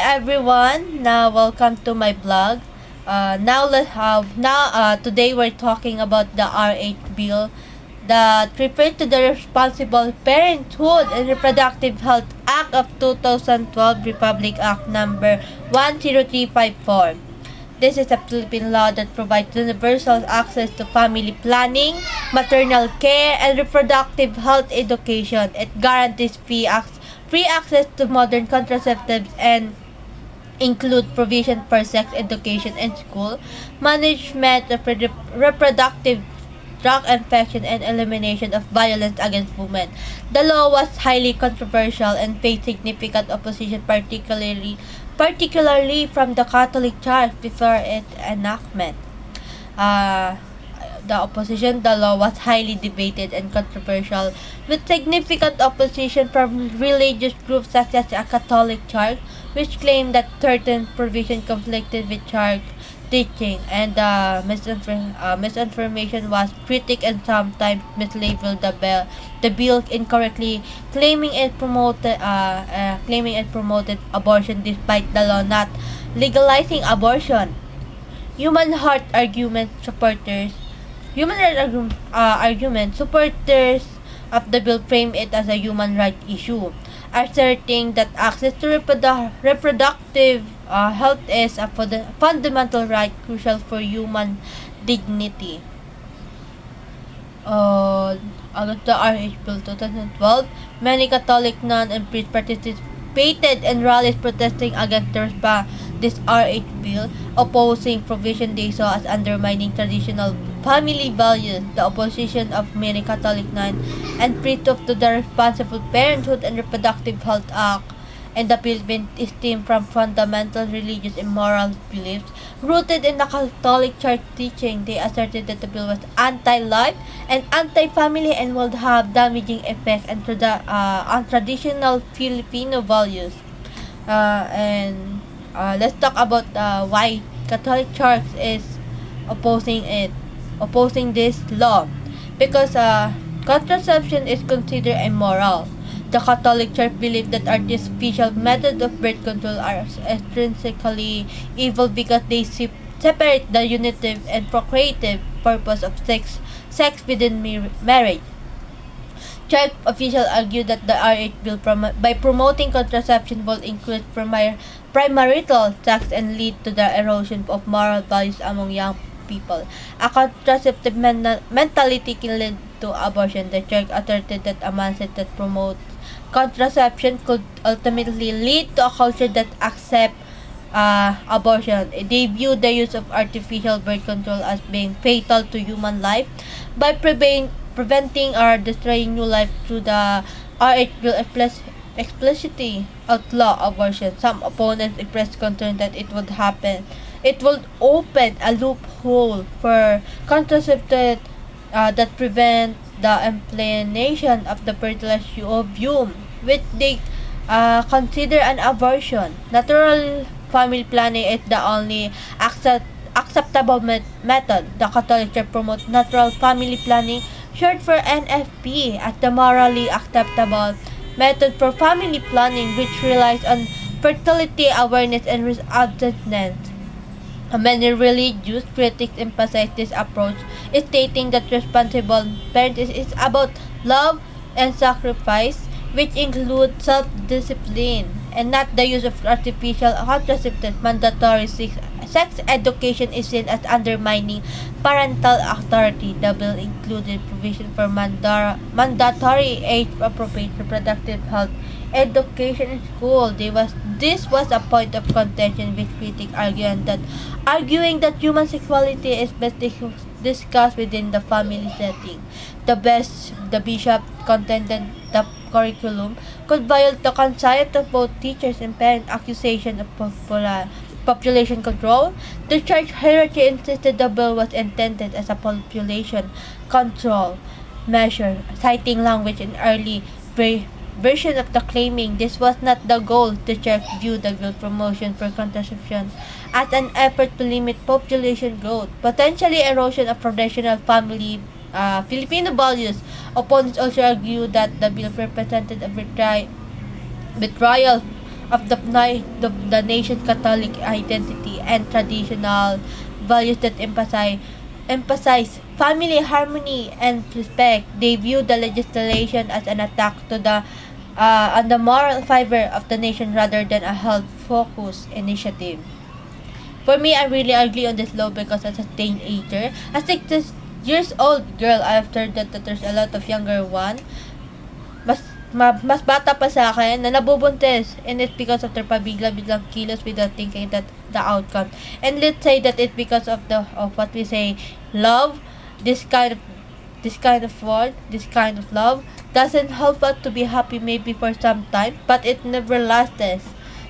everyone. Now welcome to my blog. Today we're talking about the RH bill that refers to the Responsible Parenthood and Reproductive Health Act of 2012, Republic Act number 10354. This is a Philippine law that provides universal access to family planning, maternal care, and reproductive health education. It guarantees free access to modern contraceptives and include provision for sex education and school, management of reproductive drug infection, and elimination of violence against women. The law was highly controversial and faced significant opposition, particularly from the Catholic Church before its enactment. Uh, the law was highly debated and controversial, with significant opposition from religious groups such as the Catholic Church, which claimed that certain provisions conflicted with church teaching, and misinformation was critic and sometimes mislabeled the bill incorrectly, claiming it promoted abortion despite the law not legalizing abortion. Human heart argument supporters Human rights argument supporters of the bill frame it as a human rights issue, asserting that access to reproductive health is a fundamental right crucial for human dignity. Against the RH Bill 2012, many Catholic nuns and priests participated in rallies protesting against this RH Bill, opposing provision they saw as undermining traditional family values. The opposition of many Catholic nuns and priests to the Responsible Parenthood and Reproductive Health Act and the Philippines stem from fundamental religious and moral beliefs rooted in the Catholic Church teaching. They asserted that the bill was anti-life and anti-family and would have damaging effects on traditional Filipino values. Let's talk about why Catholic Church is opposing this law, because contraception is considered immoral. The Catholic Church believes that artificial methods of birth control are intrinsically evil because they separate the unitive and procreative purpose of sex within marriage. Church officials argue that the RH bill by promoting contraception will increase premarital sex and lead to the erosion of moral values among young people. A contraceptive mentality can lead to abortion. The church asserted that a mindset that promotes contraception could ultimately lead to a culture that accepts abortion. They view the use of artificial birth control as being fatal to human life by preventing or destroying new life through the RH bill explicitly outlaw abortion. Some opponents expressed concern that it would open a loophole for contraceptives that prevent the implantation of the fertilized ovum, which they consider an abortion. Natural family planning is the only acceptable method. The Catholic Church promotes natural family planning, short for NFP, as the morally acceptable method for family planning, which relies on fertility awareness and risk abstinence. Many religious critics emphasize this approach, stating that responsible parenting is about love and sacrifice, which include self-discipline, and not the use of artificial contraceptives. Mandatory sex education is seen as undermining parental authority. The bill included provision for mandatory age-appropriate reproductive health education in school. This was a point of contention, with critics arguing that human sexuality is best discussed within the family setting. The bishop contended the curriculum could violate the consent of both teachers and parents. Accusation of population control. The church hierarchy insisted the bill was intended as a population control measure, citing language in early version of the claiming this was not the goal. The church viewed the bill promotion for contraception as an effort to limit population growth, potentially erosion of traditional family Filipino values. Opponents also argue that the bill represented a betrayal the nation's Catholic identity and traditional values that emphasize family harmony and respect. They view the legislation as an attack to the on the moral fiber of the nation rather than a health-focused initiative. For me, I really agree on this law because as a teenager, a 6 years old girl, after that there's a lot of younger one, mas bata pa sa akin na nabubuntis, and it's because of their pabigla-biglang kilos without thinking that the outcome. And let's say that it's because of what we say love. This kind of love doesn't help us to be happy maybe for some time, but it never lasts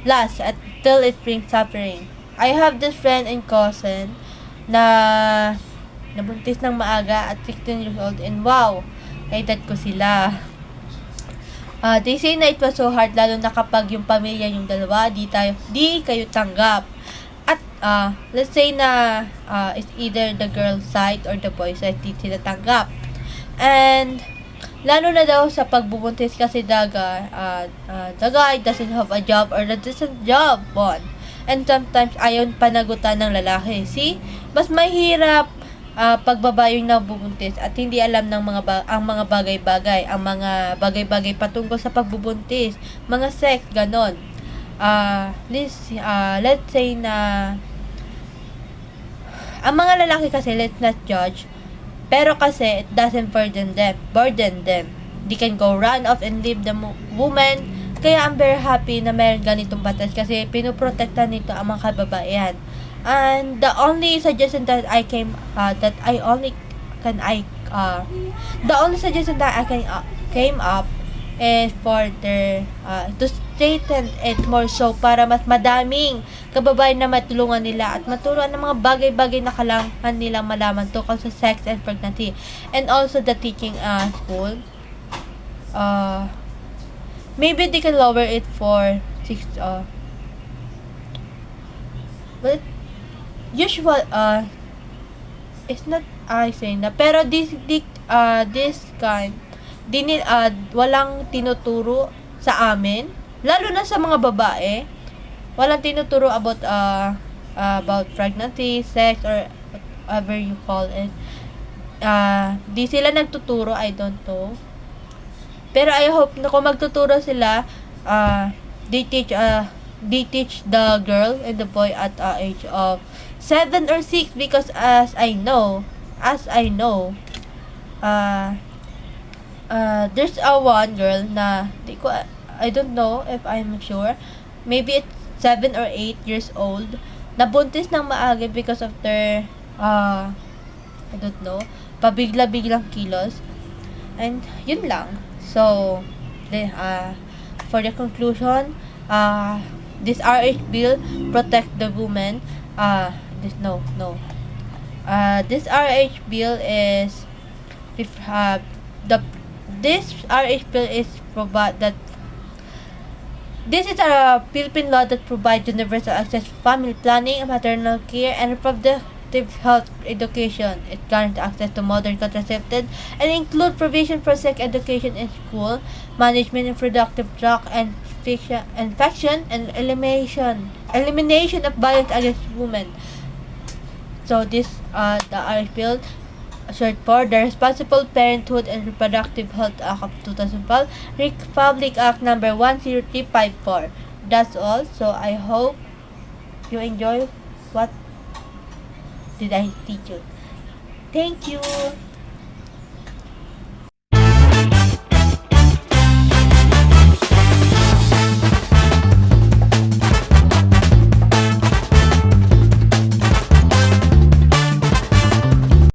until it brings suffering. I have this friend and cousin na nabuntis ng maaga at 16 years old, and wow, kay ko sila. They say na it was so hard, lalo na kapag yung pamilya yung dalawa, di kayo tanggap. At let's say na it's either the girl side or the boy side, di sila tanggap. And lalo na daw sa pagbubuntis kasi the guy doesn't have a job or doesn't job one. And sometimes ayaw panagutan ng lalaki. See? Mas mahirap pagbaba yung nabubuntis at hindi alam ng ang mga bagay-bagay patungkol sa pagbubuntis, mga sex, ganon. Let's say na ang mga lalaki kasi, let's not judge, pero kasi it doesn't burden them. They can go run off and leave the woman. Kaya I'm very happy na meron ganitong batas kasi pinoprotekta nito ang mga kababaihan. And the only suggestion that I came that I only can I the only suggestion that I can came up is for the to straighten it more so para mas madaming kababayan na matulungan nila at maturuan ng mga bagay-bagay na kailangan nilang malaman tungkol sa sex and pregnancy. And also the teaching school, maybe they can lower it for 6 but usual it's not I say na, pero this kind walang tinuturo sa amin, lalo na sa mga babae. Walang tinuturo about pregnancy, sex, or whatever you call it. Di sila nagtuturo, I don't know. Pero I hope na kung magtuturo sila, they teach the girl and the boy at age of 7 or 6, because as I know, there's a one girl na I don't know if I'm sure, maybe it's 7 or 8 years old, nabuntis ng maaga because of their I don't know, pabigla-biglang kilos. And yun lang. So for the conclusion, this RH bill protect the woman. This RH bill is this RH bill is this is a Philippine law that provides universal access to family planning, maternal care, and reproductive health education. It guarantees access to modern contraceptives and include provision for sex education in school, management of reproductive tract and infection, and elimination of violence against women. So this the RH bill, short for the Responsible Parenthood and Reproductive Health Act of 2012, Republic Act number 10354. That's all. So I hope you enjoy what did I teach you. Thank you.